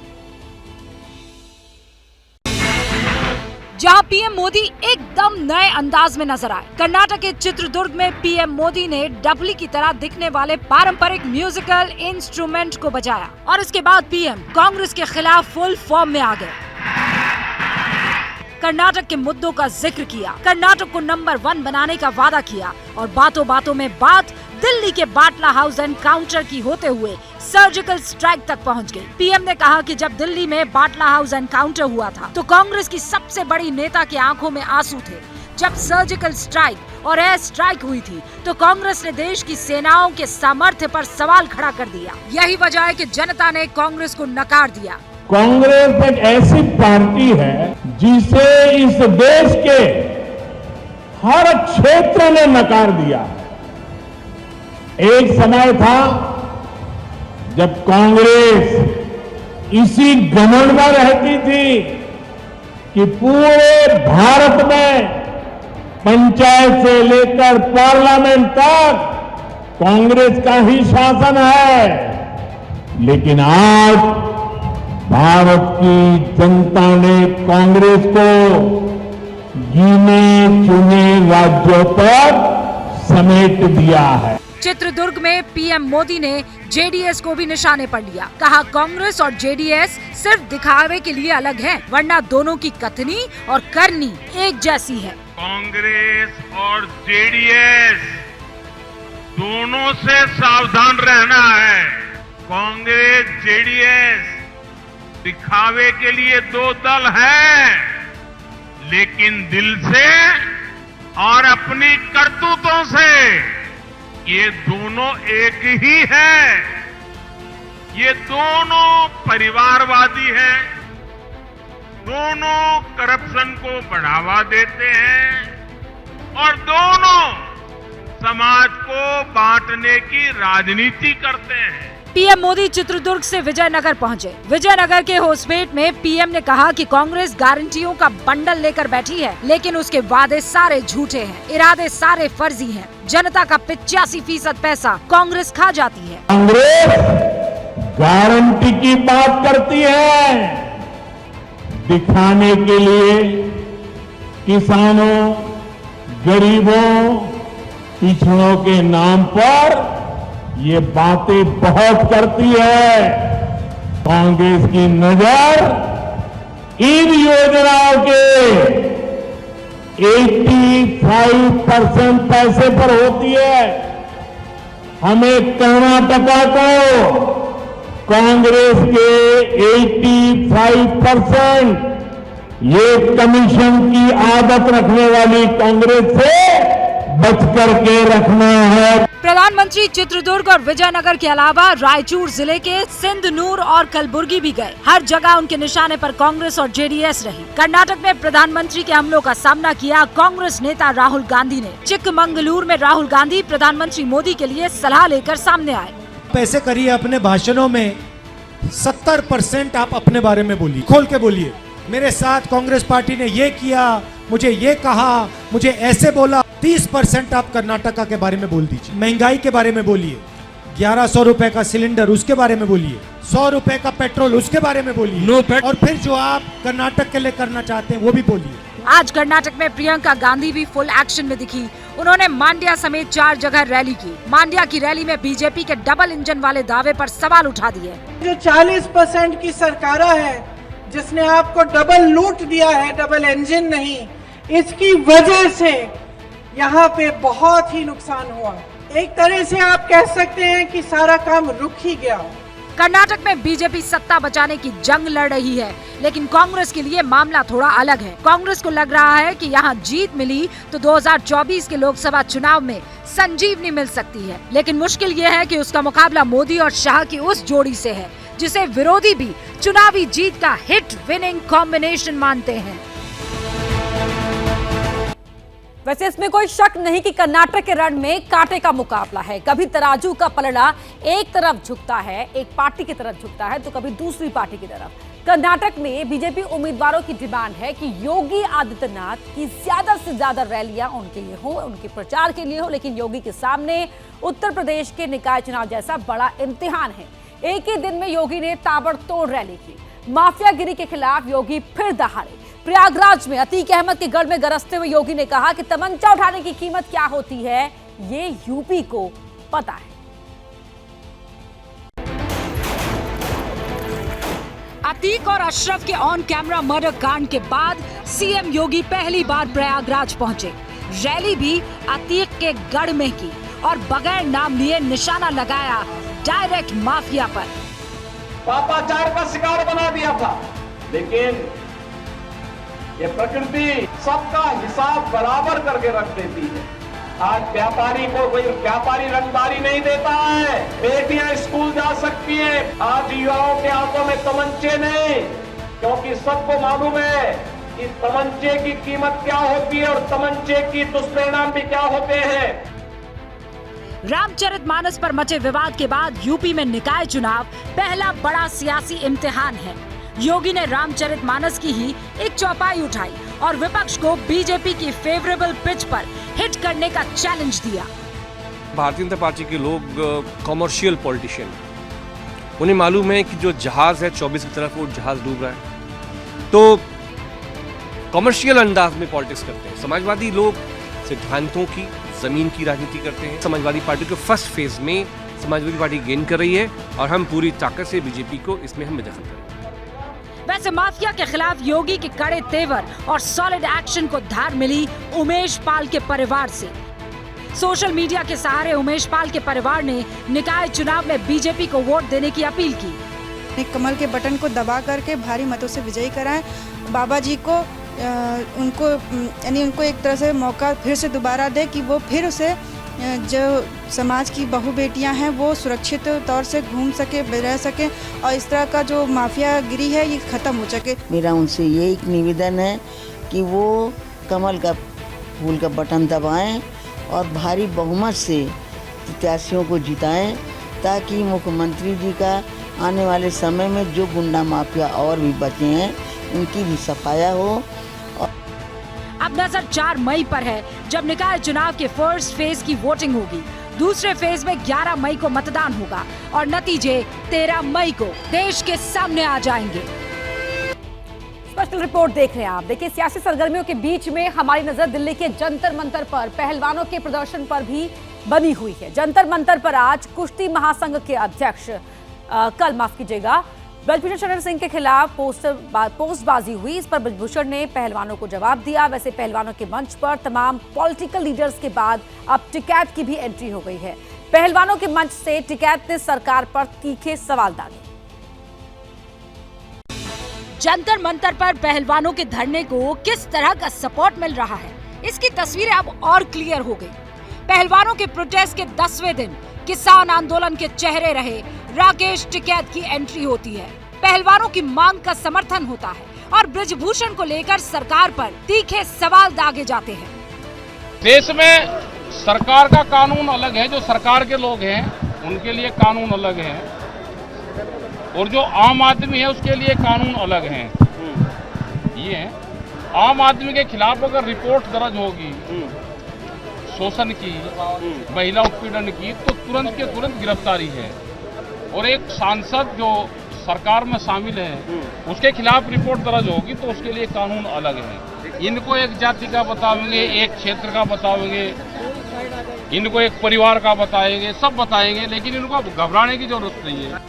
जहां पीएम मोदी एकदम नए अंदाज में नजर आए। कर्नाटक के चित्रदुर्ग में पीएम मोदी ने डफली की तरह दिखने वाले पारंपरिक म्यूजिकल इंस्ट्रूमेंट को बजाया और इसके बाद पीएम कांग्रेस के खिलाफ फुल फॉर्म में आ गए। कर्नाटक के मुद्दों का जिक्र किया, कर्नाटक को नंबर 1 बनाने का वादा किया और बातों बातों में बात दिल्ली के बाटला हाउस एनकाउंटर की होते हुए सर्जिकल स्ट्राइक तक पहुंच गई। पीएम ने कहा कि जब दिल्ली में बाटला हाउस एनकाउंटर हुआ था तो कांग्रेस की सबसे बड़ी नेता की आंखों में आंसू थे। जब सर्जिकल स्ट्राइक और एयर स्ट्राइक हुई थी तो कांग्रेस ने देश की सेनाओं के सामर्थ्य पर सवाल खड़ा कर दिया। यही वजह है कि जनता ने कांग्रेस को नकार दिया। कांग्रेस एक ऐसी पार्टी है जिसे इस देश के हर क्षेत्र ने नकार दिया। एक समय था जब कांग्रेस इसी घमंड में रहती थी कि पूरे भारत में पंचायत से लेकर पार्लियामेंट तक कांग्रेस का ही शासन है। लेकिन आज भारत की जनता ने कांग्रेस को गिने चुने राज्यों पर समेट दिया है। चित्रदुर्ग में पीएम मोदी ने जेडीएस को भी निशाने पर लिया। कहा, कांग्रेस और जेडीएस सिर्फ दिखावे के लिए अलग हैं, वरना दोनों की कथनी और करनी एक जैसी है। कांग्रेस और जेडीएस दोनों से सावधान रहना है। कांग्रेस जेडीएस दिखावे के लिए 2 दल हैं, लेकिन दिल से और अपनी करतूतों से ये दोनों एक ही है। ये दोनों परिवारवादी हैं, दोनों करप्शन को बढ़ावा देते हैं और दोनों समाज को बांटने की राजनीति करते हैं। पीएम मोदी चित्रदुर्ग से विजयनगर पहुंचे। विजयनगर के होसपेट में पीएम ने कहा कि कांग्रेस गारंटियों का बंडल लेकर बैठी है, लेकिन उसके वादे सारे झूठे हैं, इरादे सारे फर्जी हैं। जनता का 85% पैसा कांग्रेस खा जाती है। कांग्रेस गारंटी की बात करती है, दिखाने के लिए किसानों, गरीबों, पिछड़ों के नाम पर ये बातें बहुत करती है। कांग्रेस की नजर इन योजनाओं के 85% पैसे पर होती है। हमें कर्नाटका को कांग्रेस के 85% ये कमीशन की आदत रखने वाली कांग्रेस से बच करके रखना है। प्रधानमंत्री चित्रदुर्ग और विजयनगर के अलावा रायचूर जिले के सिंधनूर और कलबुर्गी भी गए। हर जगह उनके निशाने पर कांग्रेस और जेडीएस रही। कर्नाटक में प्रधानमंत्री के हमलों का सामना किया कांग्रेस नेता राहुल गांधी ने। चिकमंगलूर में राहुल गांधी प्रधानमंत्री मोदी के लिए सलाह लेकर सामने आए। पैसे करिए अपने भाषणों में 70% आप अपने बारे में बोलिए, खोल के बोलिए। मेरे साथ कांग्रेस पार्टी ने ये किया, मुझे ये कहा, मुझे ऐसे बोला। 30% आप कर्नाटका के बारे में बोल दीजिए। महंगाई के बारे में बोलिए, 1100 रुपए का सिलेंडर उसके बारे में बोलिए, 100 रुपए का पेट्रोल उसके बारे में बोलिए, और फिर जो आप कर्नाटक के लिए करना चाहते हैं वो भी बोलिए। आज कर्नाटक में प्रियंका गांधी भी फुल एक्शन में दिखी। उन्होंने मांड्या समेत 4 जगह रैली की। मांड्या की रैली में बीजेपी के डबल इंजन वाले दावे पर सवाल उठा दिए। जो 40% की सरकार है जिसने आपको डबल लूट दिया है, डबल इंजन नहीं, इसकी वजह से यहाँ पे बहुत ही नुकसान हुआ। एक तरह से आप कह सकते हैं कि सारा काम रुक ही गया। कर्नाटक में बीजेपी सत्ता बचाने की जंग लड़ रही है, लेकिन कांग्रेस के लिए मामला थोड़ा अलग है। कांग्रेस को लग रहा है कि यहाँ जीत मिली तो 2024 के लोकसभा चुनाव में संजीवनी मिल सकती है, लेकिन मुश्किल ये है कि उसका मुकाबला मोदी और शाह की उस जोड़ी से है जिसे विरोधी भी चुनावी जीत का हिट विनिंग कॉम्बिनेशन मानते हैं। वैसे इसमें कोई शक नहीं कि कर्नाटक के रण में कांटे का मुकाबला है। कभी तराजू का पलड़ा एक तरफ झुकता है, एक पार्टी की तरफ झुकता है, तो कभी दूसरी पार्टी की तरफ। कर्नाटक में बीजेपी उम्मीदवारों की डिमांड है कि योगी आदित्यनाथ की ज्यादा से ज्यादा रैलियां उनके लिए हो, उनके प्रचार के लिए हो, लेकिन योगी के सामने उत्तर प्रदेश के निकाय चुनाव जैसा बड़ा इम्तिहान है। एक ही दिन में योगी ने ताबड़तोड़ रैली की। माफियागिरी के खिलाफ योगी फिर दहाड़े। प्रयागराज में अतीक अहमद के गढ़ में गरजते हुए योगी ने कहा कि तमंचा उठाने की कीमत क्या होती है ये यूपी को पता है। अतीक और अशरफ के ऑन कैमरा मर्डर कांड के बाद सीएम योगी पहली बार प्रयागराज पहुंचे। रैली भी अतीक के गढ़ में की और बगैर नाम लिए निशाना लगाया डायरेक्ट माफिया पर। पापाचार का शिकार बना दिया था, लेकिन ये प्रकृति सबका हिसाब बराबर करके रख देती है। आज व्यापारी को कोई व्यापारी रंगदारी नहीं देता है। बेटियां स्कूल जा सकती हैं। आज युवाओं के हाथों में तमंचे नहीं, क्योंकि सबको मालूम है कि तमंचे की कीमत क्या होती है और तमंचे की दुष्परिणाम भी क्या होते हैं। रामचरितमानस पर मचे विवाद के बाद यूपी में निकाय चुनाव पहला बड़ा सियासी इम्तिहान है। योगी ने रामचरितमानस की ही एक चौपाई उठाई और विपक्ष को बीजेपी की फेवरेबल पिच पर हिट करने का चैलेंज दिया। भारतीय जनता पार्टी के लोग कॉमर्शियल पॉलिटिशियन, उन्हें मालूम है कि जो जहाज है 24 की तरफ वो जहाज डूब रहा है, तो कॉमर्शियल अंदाज में पॉलिटिक्स करते हैं। समाजवादी लोग सिद्धांतों की, जमीन की राजनीति करते हैं। समाजवादी पार्टी के फर्स्ट फेज में समाजवादी पार्टी गेन कर रही है और हम पूरी ताकत से बीजेपी को इसमें हम दखल करेंगे। वैसे माफिया के खिलाफ योगी के कड़े तेवर और सॉलिड एक्शन को धार मिली उमेश पाल के परिवार से। सोशल मीडिया के सहारे उमेश पाल के परिवार ने निकाय चुनाव में बीजेपी को वोट देने की अपील की। कमल के बटन को दबा करके भारी मतों से विजयी कराएं, बाबा जी को उनको यानी उनको एक तरह से मौका फिर से दोबारा दे कि वो फिर उसे जो समाज की बहू बेटियां हैं वो सुरक्षित तौर से घूम सके, रह सके और इस तरह का जो माफियागिरी है ये ख़त्म हो सके। मेरा उनसे ये एक निवेदन है कि वो कमल का फूल का बटन दबाएं और भारी बहुमत से प्रत्याशियों को जिताएं ताकि मुख्यमंत्री जी का आने वाले समय में जो गुंडा माफिया और भी बचे हैं उनकी भी सफाया हो। अब नजर 4 मई पर है जब निकाय चुनाव के फर्स्ट फेज की वोटिंग होगी। दूसरे फेज में 11 मई को मतदान होगा और नतीजे 13 मई को देश के सामने आ जाएंगे। स्पेशल रिपोर्ट देख रहे हैं आप। देखिए, सियासी सरगर्मियों के बीच में हमारी नजर दिल्ली के जंतर मंतर पर पहलवानों के प्रदर्शन पर भी बनी हुई है। जंतर मंतर पर आज कुश्ती महासंघ के अध्यक्ष कल माफ कीजिएगा ब्रजभूषण शरण सिंह के खिलाफ पोस्टबाजी हुई। इस पर ब्रजभूषण ने पहलवानों को जवाब दिया। वैसे पहलवानों के मंच पर तमाम पॉलिटिकल लीडर्स के बाद अब टिकैत की भी एंट्री हो गई है। पहलवानों के मंच से टिकैत ने सरकार पर तीखे सवाल दागे। जंतर मंतर पर पहलवानों के धरने को किस तरह का सपोर्ट मिल रहा है, इसकी तस्वीरें अब और क्लियर हो गई। पहलवानों के प्रोटेस्ट के 10वें दिन किसान आंदोलन के चेहरे रहे राकेश टिकैत की एंट्री होती है। पहलवानों की मांग का समर्थन होता है और ब्रजभूषण को लेकर सरकार पर तीखे सवाल दागे जाते हैं। देश में सरकार का कानून अलग है, जो सरकार के लोग हैं उनके लिए कानून अलग है और जो आम आदमी है उसके लिए कानून अलग है। ये आम आदमी के खिलाफ अगर रिपोर्ट दर्ज होगी शोषण की, महिला उत्पीड़न की, तो तुरंत के तुरंत गिरफ्तारी है। और एक सांसद जो सरकार में शामिल है उसके खिलाफ रिपोर्ट दर्ज होगी तो उसके लिए कानून अलग है। इनको एक जाति का बताएंगे, एक क्षेत्र का बताएंगे, इनको एक परिवार का बताएंगे, सब बताएंगे, लेकिन इनको घबराने की जरूरत नहीं है।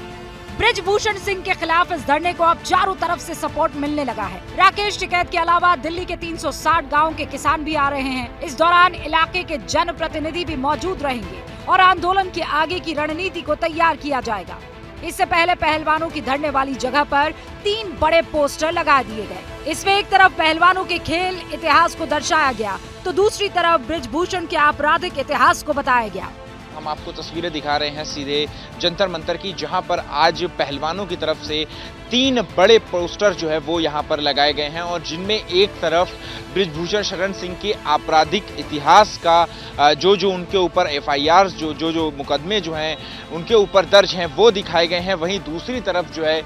ब्रजभूषण सिंह के खिलाफ इस धरने को अब चारों तरफ से सपोर्ट मिलने लगा है। राकेश टिकैत के अलावा दिल्ली के 360 गांव के किसान भी आ रहे हैं। इस दौरान इलाके के जनप्रतिनिधि भी मौजूद रहेंगे और आंदोलन की आगे की रणनीति को तैयार किया जाएगा। इससे पहले पहलवानों की धरने वाली जगह पर 3 बड़े पोस्टर लगा दिए गए। इसमें एक तरफ पहलवानों के खेल इतिहास को दर्शाया गया तो दूसरी तरफ ब्रजभूषण के आपराधिक इतिहास को बताया गया। हम आपको तस्वीरें दिखा रहे हैं सीधे जंतर मंतर की, जहां पर आज पहलवानों की तरफ से 3 बड़े पोस्टर जो है वो यहां पर लगाए गए हैं और जिनमें एक तरफ ब्रजभूषण शरण सिंह के आपराधिक इतिहास का जो उनके ऊपर FIR जो मुकदमे जो हैं उनके ऊपर दर्ज हैं वो दिखाए गए हैं। वहीं दूसरी तरफ जो है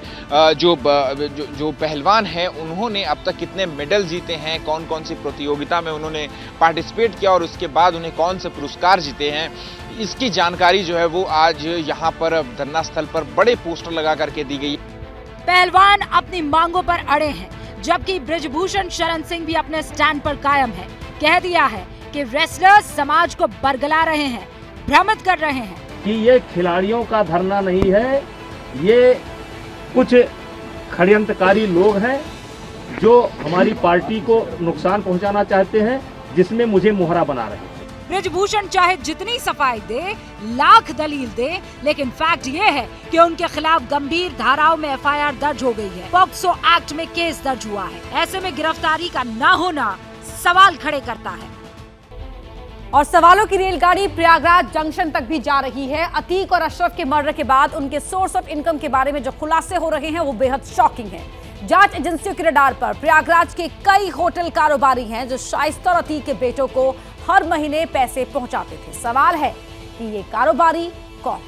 जो पहलवान हैं उन्होंने अब तक कितने मेडल जीते हैं, कौन कौन सी प्रतियोगिता में उन्होंने पार्टिसिपेट किया और उसके बाद उन्हें कौन से पुरस्कार जीते हैं, इसकी जानकारी जो है वो आज यहाँ पर धरना स्थल पर बड़े पोस्टर लगा करके दी गई। पहलवान अपनी मांगों पर अड़े हैं, जबकि ब्रजभूषण शरण सिंह भी अपने स्टैंड पर कायम है। कह दिया है कि रेसलर्स समाज को बरगला रहे हैं, भ्रमित कर रहे हैं कि ये खिलाड़ियों का धरना नहीं है, ये कुछ षड्यंत्रकारी लोग हैं जो हमारी पार्टी को नुकसान पहुंचाना चाहते हैं, जिसमें मुझे मोहरा बना रहे हैं। ब्रजभूषण चाहे जितनी सफाई दे, लाख दलील दे, लेकिन फैक्ट ये है कि उनके खिलाफ गंभीर धाराओं में FIR दर्ज हो गई है। पॉक्सो एक्ट में केस दर्ज हुआ है। ऐसे में गिरफ्तारी का ना होना सवाल खड़े करता है। और सवालों की रेलगाड़ी प्रयागराज जंक्शन तक भी जा रही है। अतीक और अशरफ के मर्डर के बाद उनके सोर्स ऑफ इनकम के बारे में जो खुलासे हो रहे हैं वो बेहद शॉकिंग है। जांच एजेंसियों के रडार पर प्रयागराज के कई होटल कारोबारी हैं जो शाइस्ता और अतीक के बेटों को हर महीने पैसे पहुंचाते थे। सवाल है कि ये कारोबारी कौन?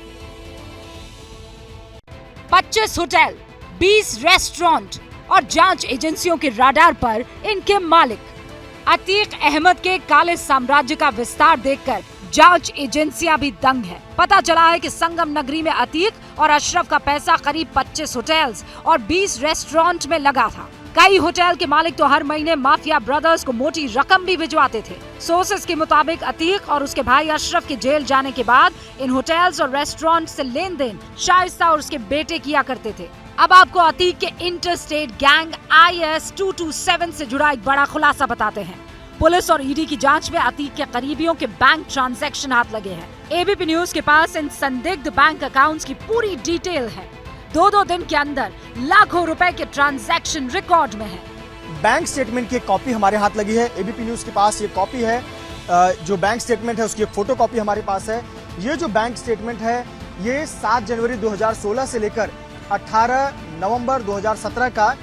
25 होटल, 20 रेस्टोरेंट और जांच एजेंसियों के रडार पर इनके मालिक। अतीक अहमद के काले साम्राज्य का विस्तार देखकर जांच एजेंसियां भी दंग हैं। पता चला है कि संगम नगरी में अतीक और अशरफ का पैसा करीब 25 होटल्स और 20 रेस्टोरेंट में लगा था। कई होटल के मालिक तो हर महीने माफिया ब्रदर्स को मोटी रकम भी भिजवाते थे। सोर्सेस के मुताबिक अतीक और उसके भाई अशरफ के जेल जाने के बाद इन होटल्स और रेस्टोरेंट से लेन देन शाइस्ता और उसके बेटे किया करते थे। अब आपको अतीक के इंटरस्टेट गैंग IS 227 से जुड़ा एक बड़ा खुलासा बताते हैं। पुलिस और ईडी की जांच में अतीक के करीबियों के बैंक ट्रांजैक्शन हाथ लगे हैं। ABP न्यूज के पास इन संदिग्ध बैंक अकाउंट्स की पूरी डिटेल है। 2 दिन के अंदर लाखों रुपए के ट्रांजैक्शन रिकॉर्ड में है। बैंक स्टेटमेंट की एक कॉपी हमारे हाथ लगी है। एबीपी न्यूज़ के पास ये कॉपी है, जो बैंक स्टेटमेंट है उसकी एक फोटो कॉपी हमारे पास है। ये जो बैंक स्टेटमेंट है ये 7 जनवरी 2016 से लेकर 18 नवंबर 2017 का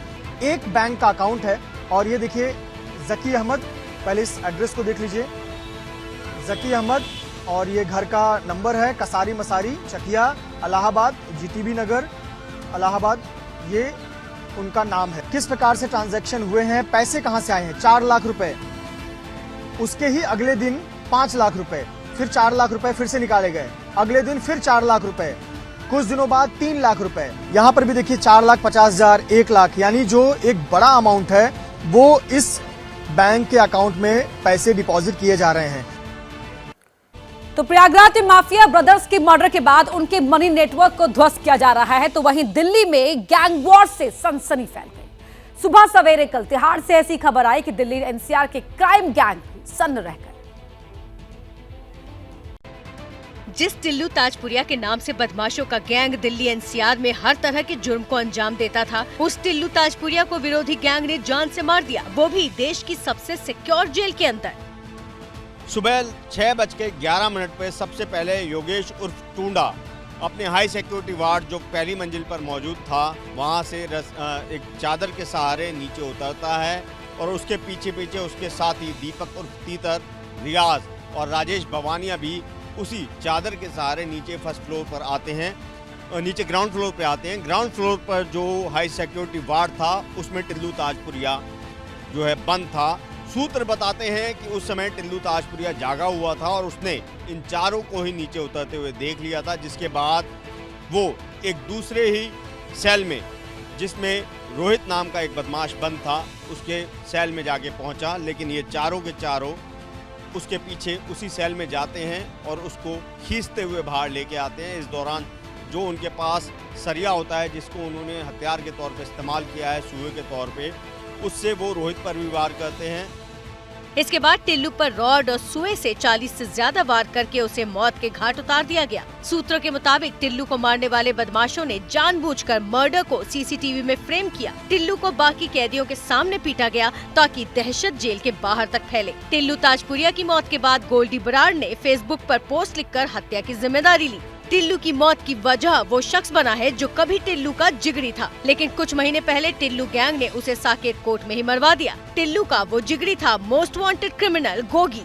एक बैंक का अकाउंट है। और ये देखिए जकी अहमद, पहले इस एड्रेस को देख लीजिए, जकी अहमद, और ये घर का नंबर है कसारी मसारी चकिया इलाहाबाद, जीटीबी नगर इलाहाबाद, ये उनका नाम है। किस प्रकार से ट्रांजैक्शन हुए हैं, पैसे कहां से आए हैं, 4 लाख रुपए, उसके ही अगले दिन 5 लाख रुपए, फिर 4 लाख रुपए फिर से निकाले गए, अगले दिन फिर 4 लाख रुपए, कुछ दिनों बाद 3 लाख रुपए, यहाँ पर भी देखिए 4,50,000, 1 लाख, यानी जो एक बड़ा अमाउंट है वो इस बैंक के अकाउंट में पैसे डिपॉजिट किए जा रहे हैं। तो प्रयागराज में माफिया ब्रदर्स के मर्डर के बाद उनके मनी नेटवर्क को ध्वस्त किया जा रहा है, तो वहीं दिल्ली में गैंग वॉर से सनसनी फैल गई। सुबह सवेरे कल तिहाड़ से ऐसी खबर आई कि दिल्ली एनसीआर के क्राइम गैंग सन्न रह गए। जिस टिल्लू ताजपुरिया के नाम से बदमाशों का गैंग दिल्ली एनसीआर में हर तरह के जुर्म को अंजाम देता था, उस टिल्लू ताजपुरिया को विरोधी गैंग ने जान से मार दिया, वो भी देश की सबसे सिक्योर जेल के अंदर। सुबह 6:11 पे सबसे पहले योगेश उर्फ टूंडा अपने हाई सिक्योरिटी वार्ड जो पहली मंजिल पर मौजूद था वहां से एक चादर के सहारे नीचे उतरता है और उसके पीछे पीछे उसके साथ ही दीपक उर्फ तीतर, रियाज और राजेश भवानिया भी उसी चादर के सहारे नीचे फर्स्ट फ्लोर पर आते हैं, नीचे ग्राउंड फ्लोर पे आते हैं। ग्राउंड फ्लोर पर जो हाई सिक्योरिटी वार्ड था उसमें टिल्लू ताजपुरिया जो है बंद था। सूत्र बताते हैं कि उस समय टिल्लू ताजपुरिया जागा हुआ था और उसने इन चारों को ही नीचे उतरते हुए देख लिया था, जिसके बाद वो एक दूसरे ही सेल में, जिसमें रोहित नाम का एक बदमाश बंद था, उसके सेल में जाके पहुंचा। लेकिन ये चारों के चारों उसके पीछे उसी सेल में जाते हैं और उसको खींचते हुए बाहर लेके आते हैं। इस दौरान जो उनके पास सरिया होता है, जिसको उन्होंने हथियार के तौर पे इस्तेमाल किया है सुए के तौर पे, उससे वो रोहित पर भी वार करते हैं। इसके बाद टिल्लू पर रॉड और सुए से 40 से ज्यादा वार करके उसे मौत के घाट उतार दिया गया। सूत्रों के मुताबिक टिल्लू को मारने वाले बदमाशों ने जानबूझकर मर्डर को सीसीटीवी में फ्रेम किया। टिल्लू को बाकी कैदियों के सामने पीटा गया ताकि दहशत जेल के बाहर तक फैले। टिल्लू ताजपुरिया की मौत के बाद गोल्डी बराड़ ने फेसबुक पर पोस्ट लिखकर हत्या की जिम्मेदारी ली। टिल्लू की मौत की वजह वो शख्स बना है जो कभी टिल्लू का जिगरी था, लेकिन कुछ महीने पहले टिल्लू गैंग ने उसे साकेत कोर्ट में ही मरवा दिया। टिल्लू का वो जिगरी था most wanted criminal Gogi.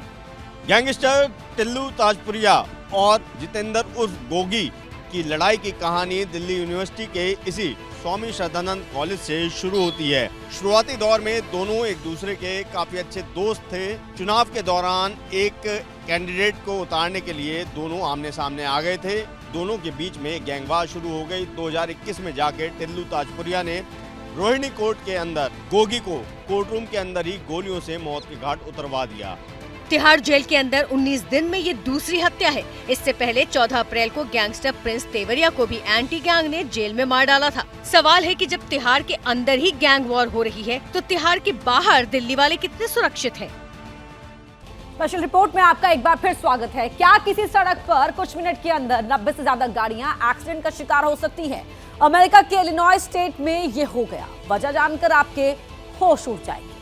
Gangster Tillu Tajpuriya और जितेंद्र उर्फ गोगी की लड़ाई की कहानी दिल्ली यूनिवर्सिटी के इसी स्वामी श्रद्धानंद कॉलेज से शुरू होती है। शुरुआती दौर में दोनों एक दूसरे के काफी अच्छे दोस्त थे। चुनाव के दौरान एक कैंडिडेट को उतारने के लिए दोनों आमने सामने आ गए थे। दोनों के बीच में गैंगवार शुरू हो गई। 2021 में जाके टिल्लू ताजपुरिया ने रोहिणी कोर्ट के अंदर गोगी को कोर्टरूम के अंदर ही गोलियों से मौत के घाट उतरवा दिया। तिहाड़ जेल के अंदर 19 दिन में ये दूसरी हत्या है। इससे पहले 14 अप्रैल को गैंगस्टर प्रिंस तेवरिया को भी एंटी गैंग ने जेल में मार डाला था। सवाल है कि जब तिहाड़ के अंदर ही गैंग वॉर हो रही है तो तिहाड़ के बाहर दिल्ली वाले कितने सुरक्षित हैं? स्पेशल रिपोर्ट में आपका एक बार फिर स्वागत है। क्या किसी सड़क पर कुछ मिनट के अंदर 90 से ज्यादा गाड़ियां एक्सीडेंट का शिकार हो सकती हैं? अमेरिका के इलिनॉय स्टेट में ये हो गया। वजह जानकर आपके होश उड़ जाएंगे।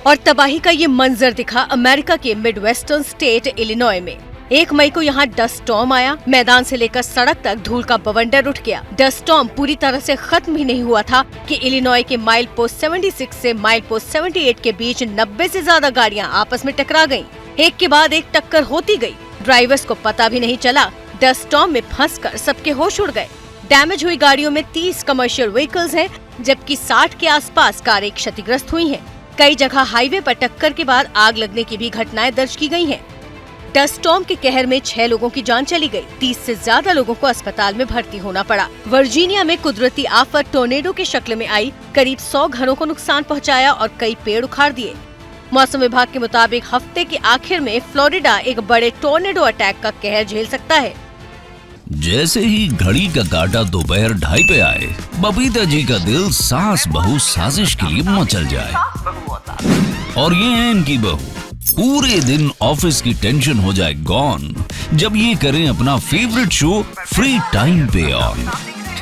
और तबाही का ये मंजर दिखा अमेरिका के मिडवेस्टर्न स्टेट इलिनॉय में। 1 मई को यहाँ डस्ट स्टॉर्म आया। मैदान से लेकर सड़क तक धूल का बवंडर उठ गया। डस्ट स्टॉर्म पूरी तरह से खत्म ही नहीं हुआ था कि इलिनॉय के माइल पोस्ट 76 से माइल पोस्ट 78 के बीच 90 से ज्यादा गाड़ियाँ आपस में टकरा गयी। एक के बाद एक टक्कर होती गयी। ड्राइवर्स को पता भी नहीं चला। डस्ट स्टॉर्म में फंसकर सबके होश उड़ गए। डैमेज हुई गाड़ियों में 30 कमर्शियल व्हीकल्स हैं, जबकि 60 के आसपास कारें क्षतिग्रस्त हुई हैं। कई जगह हाईवे पर टक्कर के बाद आग लगने की भी घटनाएं दर्ज की गई हैं। डस्ट स्टॉर्म के कहर में 6 लोगों की जान चली गई। 30 से ज्यादा लोगों को अस्पताल में भर्ती होना पड़ा। वर्जीनिया में कुदरती आफत टोर्नेडो के शक्ल में आई। करीब 100 घरों को नुकसान पहुंचाया और कई पेड़ उखाड़ दिए। मौसम विभाग के मुताबिक हफ्ते के आखिर में फ्लोरिडा एक बड़े टोर्नेडो अटैक का कहर झेल सकता है। जैसे ही घड़ी का काटा दोपहर 2:30 पे आए, बबीता जी का दिल सास बहू साजिश के लिए मचल जाए। और ये है इनकी बहू, पूरे दिन ऑफिस की टेंशन हो जाए गॉन जब ये करें अपना फेवरेट शो फ्री टाइम पे ऑन।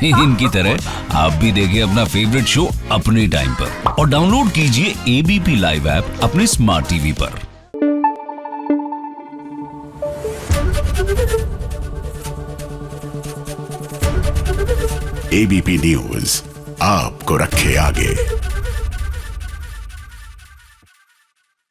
इनकी तरह आप भी देखिए अपना फेवरेट शो अपने टाइम पर और डाउनलोड कीजिए एबीपी लाइव ऐप अपने स्मार्ट टीवी पर। एबीपी न्यूज आपको रखे आगे।